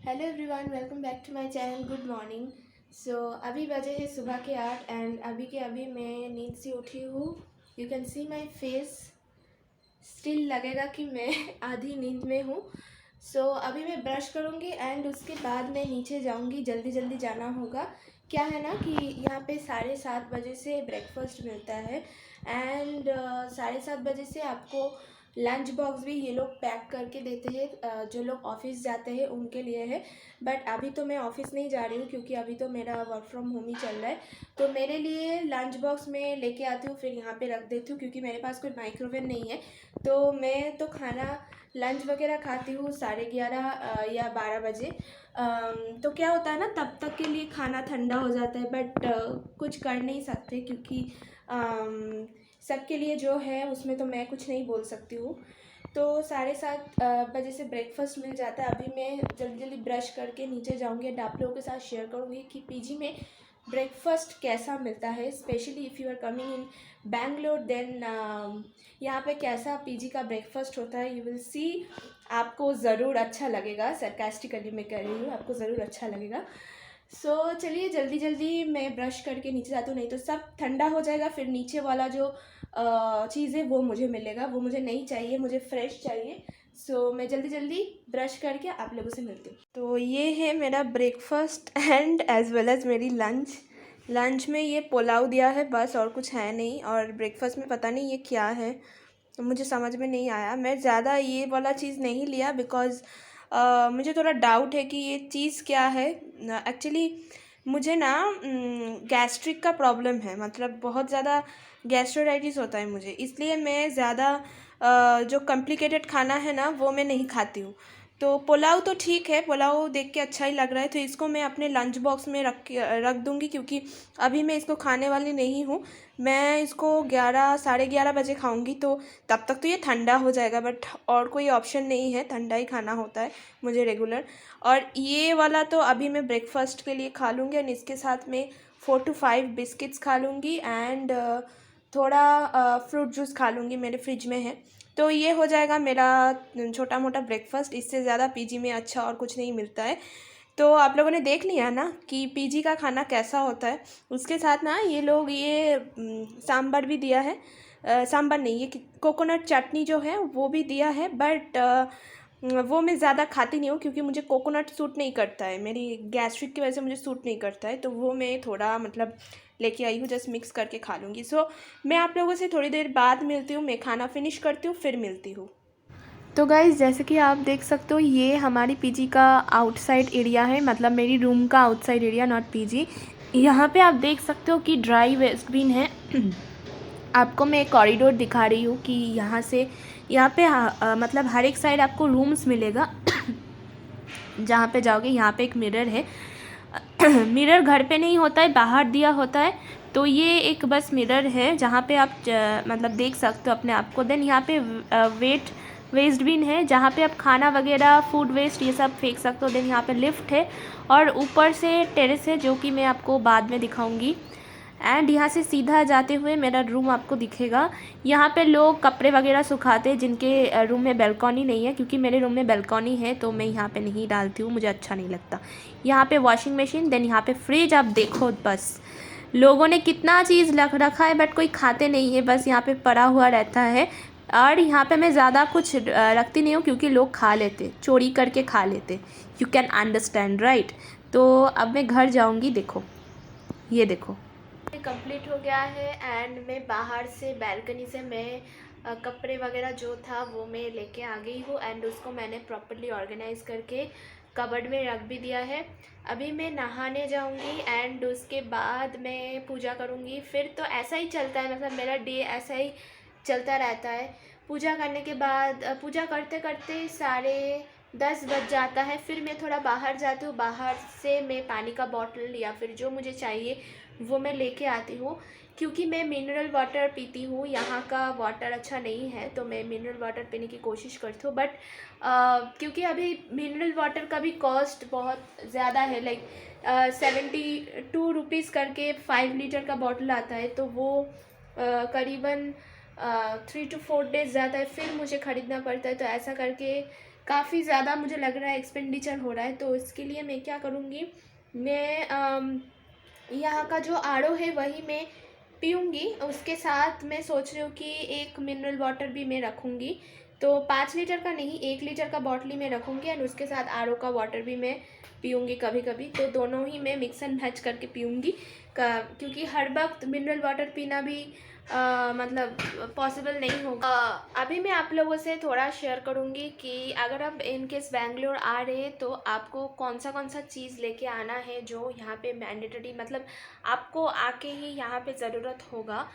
Hello everyone, welcome back to my channel. Good morning. अभी बजे हैं सुबह के 8 एंड अभी के अभी मैं नींद से उठी हूँ। You can see my face, still लगेगा कि मैं आधी नींद में हूँ। अभी मैं ब्रश करूँगी एंड उसके बाद मैं नीचे जाऊँगी। जल्दी जल्दी जाना होगा। क्या है ना कि यहाँ पे 7:30 बजे से ब्रेकफास्ट मिलता है एंड 7:30 बजे से आपको लंच बॉक्स भी ये लोग पैक करके देते हैं। जो लोग ऑफिस जाते हैं उनके लिए है। बट अभी तो मैं ऑफिस नहीं जा रही हूँ क्योंकि अभी तो मेरा वर्क फ्रॉम होम ही चल रहा है। तो मेरे लिए लंच बॉक्स में लेके आती हूँ, फिर यहाँ पे रख देती हूँ क्योंकि मेरे पास कोई माइक्रोवेव नहीं है। तो मैं तो खाना लंच वगैरह खाती हूँ 11:30 या 12 बजे। तो क्या होता है ना, तब तक के लिए खाना ठंडा हो जाता है। बट कुछ कर नहीं सकते क्योंकि सबके लिए जो है उसमें तो मैं कुछ नहीं बोल सकती हूँ। तो 7:30 बजे से ब्रेकफास्ट मिल जाता है। अभी मैं जल्दी जल्दी ब्रश करके नीचे जाऊँगी एंड आप लोगों के साथ शेयर करूँगी कि पीजी में ब्रेकफास्ट कैसा मिलता है। Specially if you are coming in Bangalore then यहाँ पे कैसा पीजी का ब्रेकफास्ट होता है, यू विल सी। आपको ज़रूर अच्छा लगेगा। सरकास्टिकली मैं कह रही हूँ, आपको ज़रूर अच्छा लगेगा। चलिए जल्दी जल्दी मैं ब्रश करके नीचे जाती हूँ, नहीं तो सब ठंडा हो जाएगा। फिर नीचे वाला जो चीज़ है वो मुझे मिलेगा, वो मुझे नहीं चाहिए, मुझे फ्रेश चाहिए। मैं जल्दी जल्दी ब्रश करके आप लोगों से मिलती हूँ। तो ये है मेरा breakfast and as well as मेरी लंच में ये पुलाव दिया है बस, और कुछ है नहीं। और ब्रेकफास्ट में पता नहीं ये क्या है, तो मुझे समझ में नहीं आया। मैं ज़्यादा ये वाला चीज़ नहीं लिया बिकॉज़ मुझे थोड़ा डाउट है कि ये चीज़ क्या है। एक्चुअली मुझे ना गैस्ट्रिक का प्रॉब्लम है, मतलब बहुत ज़्यादा गैस्ट्रोडाइटिस होता है मुझे, इसलिए मैं ज़्यादा जो कॉम्प्लिकेटेड खाना है ना वो मैं नहीं खाती हूँ। तो पुलाव तो ठीक है, पुलाव देख के अच्छा ही लग रहा है, तो इसको मैं अपने लंच बॉक्स में रख दूँगी क्योंकि अभी मैं इसको खाने वाली नहीं हूँ। मैं इसको 11 साढ़े 11 बजे खाऊँगी, तो तब तक तो ये ठंडा हो जाएगा। बट और कोई ऑप्शन नहीं है, ठंडा ही खाना होता है मुझे रेगुलर। और ये वाला तो अभी मैं ब्रेकफास्ट के लिए खा लूँगी एंड इसके साथ में 4 to 5 बिस्किट्स खा लूँगी एंड थोड़ा फ्रूट जूस खा लूँगी, मेरे फ्रिज में है। तो ये हो जाएगा मेरा छोटा मोटा ब्रेकफास्ट। इससे ज़्यादा पीजी में अच्छा और कुछ नहीं मिलता है। तो आप लोगों ने देख लिया ना कि पीजी का खाना कैसा होता है। उसके साथ ना ये लोग ये सांभर भी दिया है। सांभर नहीं, ये कोकोनट चटनी जो है वो भी दिया है। बट वो मैं ज़्यादा खाती नहीं हूँ क्योंकि मुझे कोकोनट सूट नहीं करता है, मेरी गैस्ट्रिक की वजह से मुझे सूट नहीं करता है। तो वो मैं थोड़ा मतलब लेके आई हूँ, जस्ट मिक्स करके खा लूँगी। मैं आप लोगों से थोड़ी देर बाद मिलती हूँ, मैं खाना फिनिश करती हूँ फिर मिलती हूँ। तो गाइज़, जैसे कि आप देख सकते हो ये हमारी पीजी का आउटसाइड एरिया है, मतलब मेरी रूम का आउटसाइड एरिया, नॉट पीजी। यहाँ पे आप देख सकते हो कि ड्राई वेस्ट बिन है। आपको मैं एक कॉरिडोर दिखा रही हूँ कि यहाँ पे मतलब हर एक साइड आपको रूम्स मिलेगा। जहाँ पे जाओगे यहाँ पे एक मिरर है। मिरर घर पे नहीं होता है, बाहर दिया होता है। तो ये एक बस मिरर है जहाँ पे आप मतलब देख सकते हो अपने आप को। देन यहाँ पे वेस्ट बिन है जहाँ पे आप खाना वगैरह, फूड वेस्ट, ये सब फेंक सकते हो। देन यहाँ पे लिफ्ट है और ऊपर से टेरेस है जो कि मैं आपको बाद में दिखाऊंगी। एंड यहाँ से सीधा जाते हुए मेरा रूम आपको दिखेगा। यहाँ पे लोग कपड़े वगैरह सुखाते हैं जिनके रूम में बैल्कनी नहीं है, क्योंकि मेरे रूम में बैल्कनी है तो मैं यहाँ पे नहीं डालती हूँ, मुझे अच्छा नहीं लगता। यहाँ पे वॉशिंग मशीन, देन यहाँ पे फ्रिज। आप देखो बस लोगों ने कितना चीज़ रखा है बट कोई खाते नहीं है, बस यहाँ पे पड़ा हुआ रहता है। और यहाँ पे मैं ज़्यादा कुछ रखती नहीं हूँ क्योंकि लोग खा लेते, चोरी करके खा लेते। You can understand right. तो अब मैं घर जाऊँगी। देखो, ये देखो कंप्लीट हो गया है एंड मैं बाहर से बैल्कनी से मैं कपड़े वगैरह जो था वो मैं लेके आ गई हूँ एंड उसको मैंने प्रॉपर्ली ऑर्गेनाइज़ करके कबर्ड में रख भी दिया है। अभी मैं नहाने जाऊँगी एंड उसके बाद मैं पूजा करूँगी। फिर तो ऐसा ही चलता है, मतलब मेरा डे ऐसा ही चलता रहता है। पूजा करने के बाद पूजा करते करते 10:30 बज जाता है। फिर मैं थोड़ा बाहर जाती हूँ, बाहर से मैं पानी का बॉटल या फिर जो मुझे चाहिए वो मैं लेके आती हूँ, क्योंकि मैं मिनरल वाटर पीती हूँ। यहाँ का वाटर अच्छा नहीं है तो मैं मिनरल वाटर पीने की कोशिश करती हूँ। बट क्योंकि अभी मिनरल वाटर का भी कॉस्ट बहुत ज़्यादा है, लाइक 72 रुपीज़ करके 5 लीटर का बॉटल आता है। तो वो करीबन 3 to 4 डेज़ जाता है, फिर मुझे ख़रीदना पड़ता है। तो ऐसा करके काफ़ी ज़्यादा मुझे लग रहा है एक्सपेंडिचर हो रहा है। तो इसके लिए मैं क्या करूँगी, मैं यहाँ का जो आरओ है वही मैं पीऊँगी। उसके साथ मैं सोच रही हूँ कि एक मिनरल वाटर भी मैं रखूँगी। तो 5 लीटर का नहीं, 1 लीटर का बॉटल ही मैं रखूँगी एंड उसके साथ आरओ का वाटर भी मैं पीऊँगी कभी कभी। तो दोनों ही मैं मिक्स एंड मैच करके पीऊँगी, क्योंकि हर वक्त मिनरल वाटर पीना भी मतलब पॉसिबल नहीं होगा। अभी मैं आप लोगों से थोड़ा शेयर करूँगी कि अगर आप इन केस बैंगलोर आ रहे हैं तो आपको कौन सा चीज़ लेके आना है जो यहाँ पे मैंडेटरी, मतलब आपको आके ही यहाँ पे ज़रूरत होगा।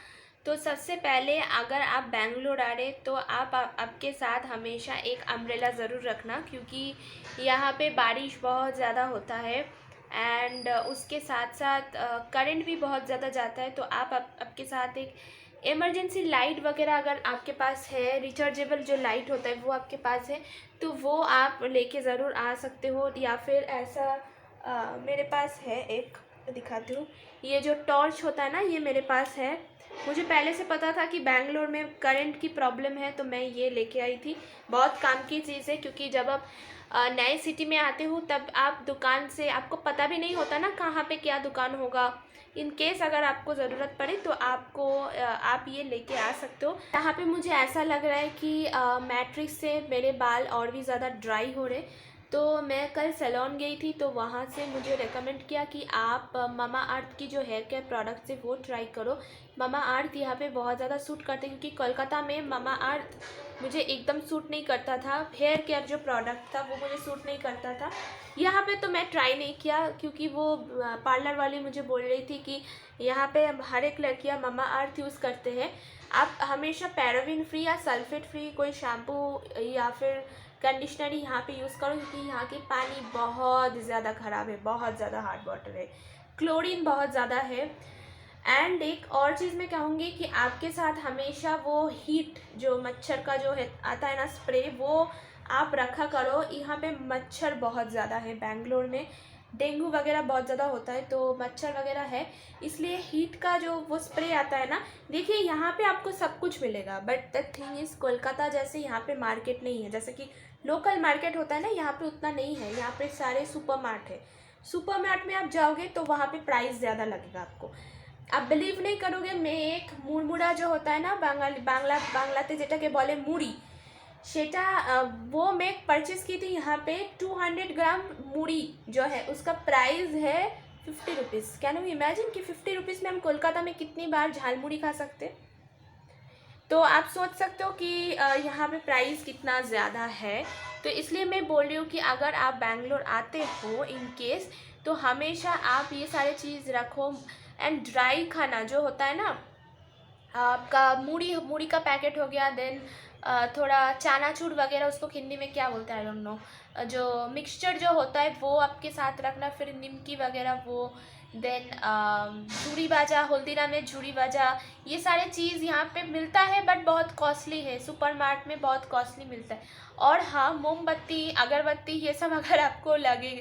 तो सबसे पहले अगर आप बैंगलोर आ रहे तो आपके साथ हमेशा एक अम्ब्रेला ज़रूर रखना, क्योंकि यहाँ पे बारिश बहुत ज़्यादा होता है एंड उसके साथ साथ करंट भी बहुत ज़्यादा जाता है। तो आपके साथ एक इमरजेंसी लाइट वगैरह अगर आपके पास है, रिचार्जेबल जो लाइट होता है वो आपके पास है तो वो आप लेके ज़रूर आ सकते हो। या फिर ऐसा मेरे पास है, एक दिखाती हूँ, ये जो टॉर्च होता है ना, ये मेरे पास है। मुझे पहले से पता था कि बैंगलोर में करंट की प्रॉब्लम है तो मैं ये लेके आई थी। बहुत काम की चीज़ है, क्योंकि जब आप नए सिटी में आते हो तब आप दुकान से, आपको पता भी नहीं होता ना कहाँ पे क्या दुकान होगा। इन केस अगर आपको ज़रूरत पड़े तो आप ये लेके आ सकते हो। यहाँ पे मुझे ऐसा लग रहा है कि मैट्रिक्स से मेरे बाल और भी ज़्यादा ड्राई हो रहे, तो मैं कल सैलून गई थी तो वहाँ से मुझे रेकमेंड किया कि आप मामा अर्थ की जो हेयर केयर प्रोडक्ट्स है वो ट्राई करो। मामा अर्थ यहाँ पे बहुत ज़्यादा सूट करते हैं, क्योंकि कोलकाता में मामा अर्थ मुझे एकदम सूट नहीं करता था। हेयर केयर जो प्रोडक्ट था वो मुझे सूट नहीं करता था। यहाँ पे तो मैं ट्राई नहीं किया, क्योंकि वो पार्लर वाली मुझे बोल रही थी कि यहाँ पे हर एक लड़कियाँ मामा अर्थ यूज़ करते हैं। आप हमेशा पैराबिन फ्री या सल्फेट फ्री कोई शैम्पू या फिर कंडीशनर यहाँ पे यूज़ करो, क्योंकि यहाँ की पानी बहुत ज़्यादा ख़राब है, बहुत ज़्यादा हार्ड वाटर है, क्लोरीन बहुत ज़्यादा है। एंड एक और चीज़ मैं कहूँगी कि आपके साथ हमेशा वो हीट जो मच्छर का जो है आता है ना स्प्रे, वो आप रखा करो। यहाँ पे मच्छर बहुत ज़्यादा है, बैंगलोर में डेंगू वगैरह बहुत ज़्यादा होता है तो मच्छर वगैरह है, इसलिए हीट का जो वो स्प्रे आता है ना, देखिए यहाँ पे आपको सब कुछ मिलेगा, but the thing is Kolkata जैसे यहाँ पे मार्केट नहीं है। जैसे कि लोकल मार्केट होता है ना, यहाँ पे उतना नहीं है। यहाँ पे सारे सुपर मार्ट है। सुपर मार्ट में आप जाओगे तो वहाँ पे प्राइस ज़्यादा लगेगा आपको। आप बिलीव नहीं करोगे, मैं एक मुरमुरा जो होता है ना बांग्लाते যেটাকে বলে মুড়ি, সেটা वो मैं परचेस की थी यहाँ पे। 200 ग्राम मुड़ी जो है उसका प्राइस है 50 रुपीज़। कैन यू इमेजिन कि 50 रुपीज़ में हम कोलकाता में कितनी बार झालमुड़ी खा सकते। तो आप सोच सकते हो कि यहाँ पे प्राइस कितना ज़्यादा है। तो इसलिए मैं बोल रही हूँ कि अगर आप बैंगलोर आते हो इन केस, तो हमेशा आप ये सारे चीज़ रखो। एंड ड्राई खाना जो होता है ना, आपका मूढ़ी का पैकेट हो गया, देन थोड़ा चनाचूर वगैरह, उसको हिंदी में क्या बोलते हैं आई डोंट नो, जो मिक्सचर जो होता है वो आपके साथ रखना। फिर निमकी वगैरह वो, देन झूरी बाजा, हल्दीराम में झूरी बाजा, ये सारे चीज़ यहाँ पे मिलता है बट बहुत कॉस्टली है। सुपर मार्ट में बहुत कॉस्टली मिलता है। और हाँ, मोमबत्ती अगरबत्ती ये सब अगर आपको लगे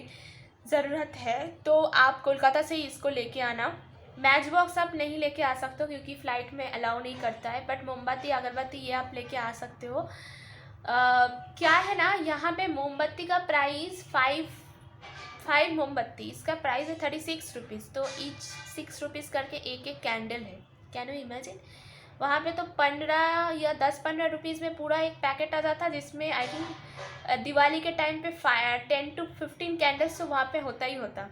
ज़रूरत है तो आप कोलकाता से ही इसको लेके आना। मैच बॉक्स आप नहीं लेके आ सकते हो क्योंकि फ़्लाइट में अलाउ नहीं करता है, बट मोमबत्ती अगरबत्ती ये आप लेके आ सकते हो। क्या है ना, यहाँ पे मोमबत्ती का प्राइस फाइव मोमबत्ती इसका प्राइस है 36 रुपीज़। तो ईच 6 रुपीज़ करके एक एक कैंडल है। Can you imagine. वहाँ पे तो 15 या 10-15 रुपीज़ में पूरा एक पैकेट आता था, जिसमें आई थिंक दिवाली के टाइम पे 10 to 15 कैंडल्स तो वहाँ पे होता ही होता।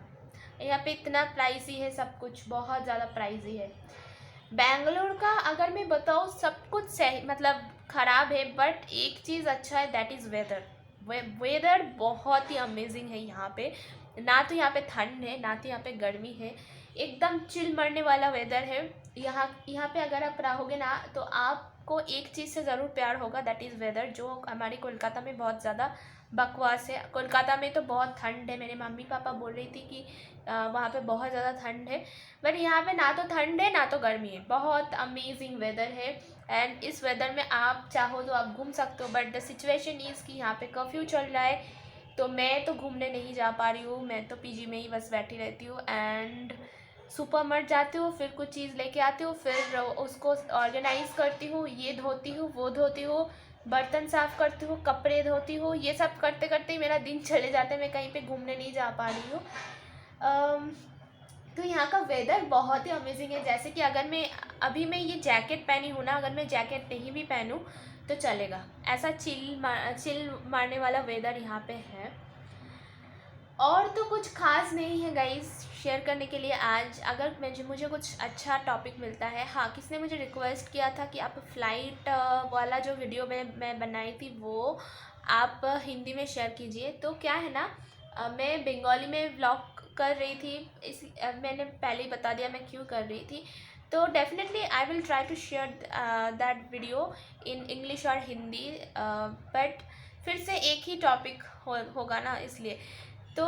यहाँ पे इतना प्राइसी है सब कुछ, बहुत ज़्यादा प्राइसी है। बैंगलोर का अगर मैं बताऊँ सब कुछ सही मतलब ख़राब है, बट एक चीज़ अच्छा है, दैट इज़ वेदर। वेदर बहुत ही अमेजिंग है यहाँ पे। ना तो यहाँ पे ठंड है ना तो यहाँ पे गर्मी है, एकदम चिल मरने वाला वेदर है। यहाँ पे अगर आप रहोगे ना तो आपको एक चीज़ से ज़रूर प्यार होगा, दैट इज़ वेदर, जो हमारे कोलकाता में बहुत ज़्यादा बकवास है। कोलकाता में तो बहुत ठंड है, मेरे मम्मी पापा बोल रही थी कि वहाँ पे बहुत ज़्यादा ठंड है, बट यहाँ पे ना तो ठंड है ना तो गर्मी है, बहुत अमेजिंग वेदर है। एंड इस वेदर में आप चाहो तो आप घूम सकते हो, बट द सिचुएशन इज़ कि यहाँ पे कर्फ्यू चल रहा है, तो मैं तो घूमने नहीं जा पा रही हूँ। मैं तो पीजी में ही बस बैठी रहती हूँ एंड सुपर मार्ट जाती हूँ, फिर कुछ चीज़ लेके आती हूँ, फिर उसको ऑर्गेनाइज़ करती हूँ, ये धोती हूँ वो धोती हूँ, बर्तन साफ़ करती हूँ, कपड़े धोती हूँ, ये सब करते करते ही मेरा दिन चले जाता है, मैं कहीं पे घूमने नहीं जा पा रही हूँ। तो यहाँ का वेदर बहुत ही अमेजिंग है। जैसे कि अगर मैं ये जैकेट पहनी हूँ ना, अगर मैं जैकेट नहीं भी पहनूँ तो चलेगा, ऐसा चिल मारने वाला वेदर यहाँ पे है। और तो कुछ खास नहीं है गाइस शेयर करने के लिए आज। अगर मुझे कुछ अच्छा टॉपिक मिलता है, हाँ, किसने मुझे रिक्वेस्ट किया था कि आप फ्लाइट वाला जो वीडियो मैं बनाई थी वो आप हिंदी में शेयर कीजिए। तो क्या है ना, मैं बंगाली में व्लॉग कर रही थी, मैंने पहले ही बता दिया मैं क्यों कर रही थी। तो definitely I will try to share that video in English और हिंदी, बट फिर से एक ही टॉपिक होगा ना, इसलिए। तो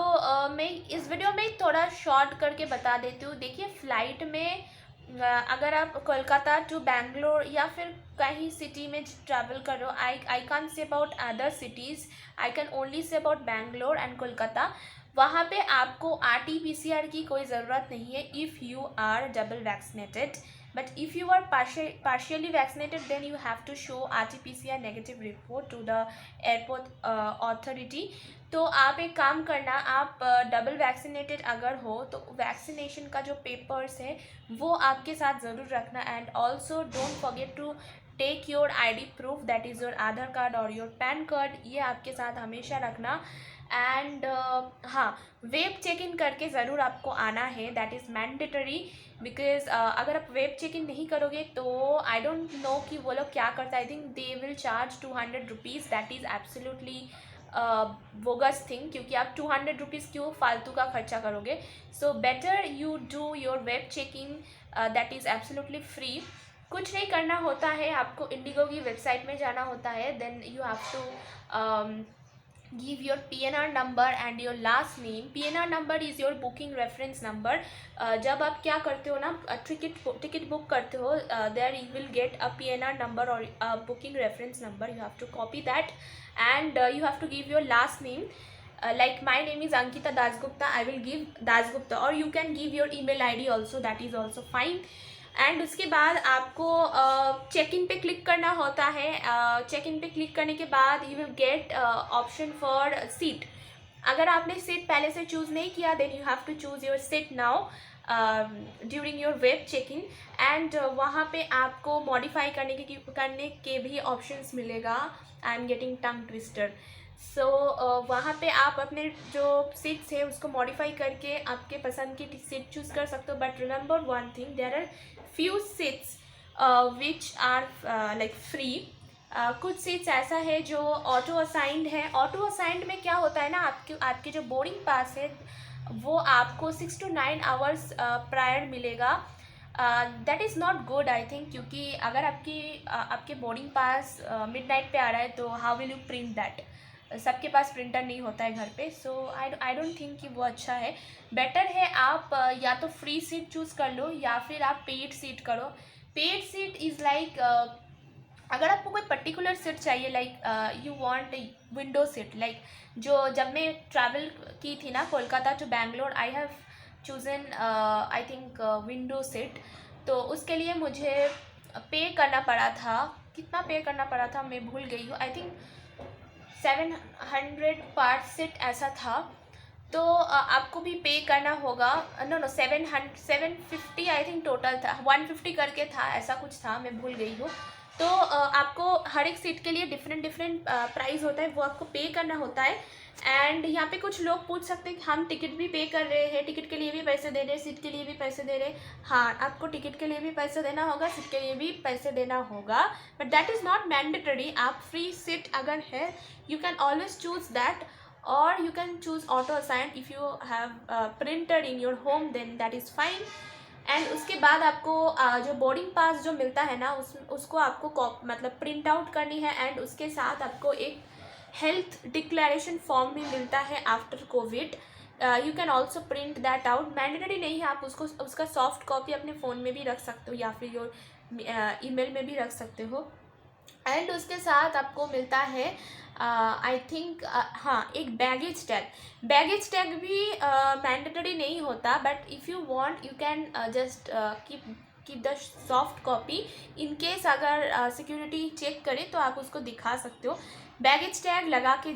मैं इस वीडियो में थोड़ा शॉर्ट करके बता देती हूँ। देखिए, फ़्लाइट में अगर आप कोलकाता टू बैंगलोर या फिर कहीं सिटी में ट्रैवल कर रहे हो, I can't say about other cities, I can only say about Bangalore and Kolkata. वहाँ पे आपको RT-PCR की कोई ज़रूरत नहीं है if you are double vaccinated, but if you are partially vaccinated then you have to show RT-PCR negative report to the airport authority। तो आप एक काम करना, आप डबल वैक्सीनेटेड अगर हो तो वैक्सीनेशन का जो पेपर्स है वो आपके साथ ज़रूर रखना। And also don't forget to take your ID proof, that is your Aadhaar card और योर पैन कार्ड, ये आपके साथ हमेशा रखना। एंड हाँ, वेब चेक इन करके ज़रूर आपको आना है, दैट इज़ मैंडेटरी। बिकॉज अगर आप वेब चेक इन नहीं करोगे तो आई डोंट नो कि वो लोग क्या करता है, I think they will charge 200 rupees, that is absolutely bogus thing, क्योंकि आप 200 रुपीज़ क्यों फालतू का खर्चा करोगे। So better you do your web checking, that is absolutely free. कुछ नहीं करना होता है, आपको इंडिगो की वेबसाइट में जाना होता है, then you have to give your PNR number and your last name। PNR number is your booking reference number। जब आप क्या करते हो ना, टिकट बुक करते हो, there you will get a PNR number or a booking reference number, you have to copy that and you have to give your last name। Like my name is Ankita Dasgupta, I will give Dasgupta, or you can give your email ID also, that is also fine। And उसके बाद आपको check in पे click करना होता है। Check in पे click करने के बाद you will get option for seat. अगर आपने सीट पहले से चूज़ नहीं किया then you have to choose your seat now during your web check in. And वहाँ पे आपको मॉडिफाई करने के भी ऑप्शंस मिलेगा। I am getting tongue twister. So वहाँ पे आप अपने जो सीट्स है उसको मॉडिफाई करके आपके पसंद की सीट चूज़ कर सकते हो। But remember one thing, there are few seats which are like free। कुछ सीट्स ऐसा है जो ऑटो असाइंड है। ऑटो असाइंड में क्या होता है ना, आपके जो बोर्डिंग पास है वो आपको 6 to 9 आवर्स प्रायर मिलेगा। That is not good I think, क्योंकि अगर आपके बोर्डिंग पास मिडनाइट पे आ रहा है तो how will you print that. सबके पास प्रिंटर नहीं होता है घर पे। सो आई डोंट थिंक कि वो अच्छा है। बेटर है आप या तो फ्री सीट चूज़ कर लो या फिर आप पेड सीट करो। पेड सीट इज़ लाइक, अगर आपको कोई पर्टिकुलर सीट चाहिए, like you want window seat, like जो जब मैं ट्रैवल की थी ना Kolkata to Bangalore, I have chosen I think window seat. तो उसके लिए मुझे पे करना पड़ा था, कितना पे करना पड़ा था मैं भूल गई हूँ, आई थिंक 700 पर सीट ऐसा था। तो आपको भी पे करना होगा। नो 750 आई थिंक टोटल था, 150 करके था, ऐसा कुछ था, मैं भूल गई हूँ। तो आपको हर एक सीट के लिए डिफरेंट प्राइस होता है, वो आपको पे करना होता है। एंड यहाँ पे कुछ लोग पूछ सकते हैं कि हम टिकट भी पे कर रहे हैं, टिकट के लिए भी पैसे दे रहे हैं, सीट के लिए भी पैसे दे रहे हैं। हाँ, आपको टिकट के लिए भी पैसे देना होगा, सीट के लिए भी पैसे देना होगा, but that is not mandatory. आप फ्री सीट अगर है you can always choose that, or you can choose auto assign if you have printer in your home, then that is fine। And उसके बाद आपको जो बोर्डिंग पास जो मिलता है ना उसको आपको मतलब प्रिंट आउट करनी है। एंड उसके साथ आपको एक हेल्थ डिक्लेरेशन फॉर्म भी मिलता है after Covid. You can also print that out, mandatory नहीं है, आप उसका सॉफ्ट कॉपी अपने फ़ोन में भी रख सकते हो या फिर योर ईमेल में भी रख सकते हो। एंड उसके साथ आपको मिलता है आई थिंक हाँ, एक बैगेज टैग भी मैंडेटरी नहीं होता, but if you want you can just keep keep the soft copy, in case अगर सिक्योरिटी चेक करे तो आप उसको दिखा सकते हो। बैगेज टैग लगा के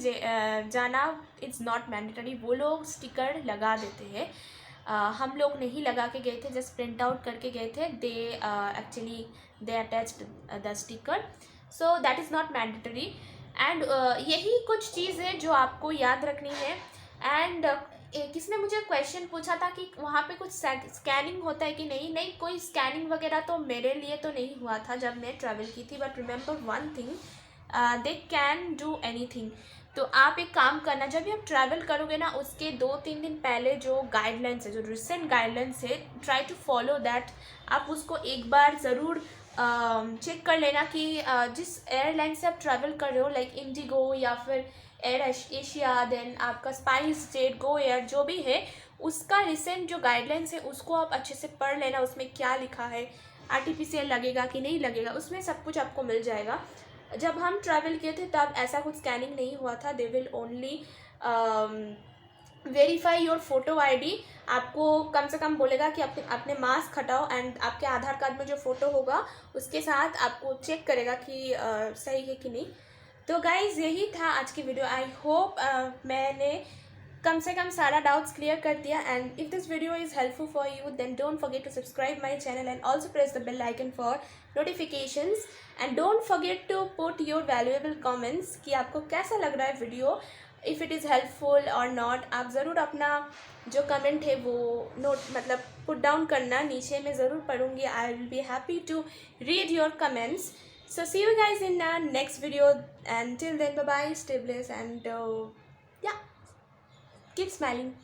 जाना इट्स नॉट मैंडेटरी, वो लोग स्टिकर लगा देते हैं। हम लोग नहीं लगा के गए थे, जस्ट प्रिंट आउट करके गए थे। They actually they attached the sticker, so that is not mandatory. And यही कुछ चीज़ है जो आपको याद रखनी है। एंड किसने मुझे क्वेश्चन पूछा था कि वहाँ पे कुछ स्कैनिंग होता है कि नहीं, नहीं कोई स्कैनिंग वगैरह तो मेरे लिए तो नहीं हुआ था जब मैं ट्रैवल की थी। But remember one thing, they can do anything. तो आप एक काम करना, जब भी आप ट्रैवल करोगे ना, उसके 2-3 दिन पहले जो गाइडलाइंस है, जो रिसेंट गाइडलाइंस है, ट्राई टू फॉलो दैट। आप उसको एक बार ज़रूर चेक कर लेना कि जिस एयरलाइन से आप ट्रैवल कर रहे हो, लाइक इंडिगो या फिर एयर एशिया, देन आपका स्पाइस जेट, गो एयर, जो भी है, उसका रिसेंट जो गाइडलाइंस है उसको आप अच्छे से पढ़ लेना। उसमें क्या लिखा है, RT-PCR लगेगा कि नहीं लगेगा, उसमें सब कुछ आपको मिल जाएगा। जब हम ट्रैवल किए थे तब ऐसा कुछ स्कैनिंग नहीं हुआ था। They will only verify your photo ID। आपको कम से कम बोलेगा कि अपने मास्क हटाओ, एंड आपके आधार कार्ड में जो फ़ोटो होगा उसके साथ आपको चेक करेगा कि सही है कि नहीं। तो गाइज़ यही था आज की वीडियो। आई होप मैंने कम से कम सारा डाउट्स क्लियर कर दिया। And if this video is helpful for you then don't forget to subscribe my channel and also press the bell icon for notifications. And don't forget to put your valuable comments कि आपको कैसा लग रहा है video, if it is helpful और not. आप ज़रूर अपना जो कमेंट है वो मतलब पुट डाउन करना, नीचे मैं ज़रूर पढ़ूँगी। I will be happy to read your comments. So see you guys in the next video, and till then bye bye, stay blessed, and yeah, keep smiling.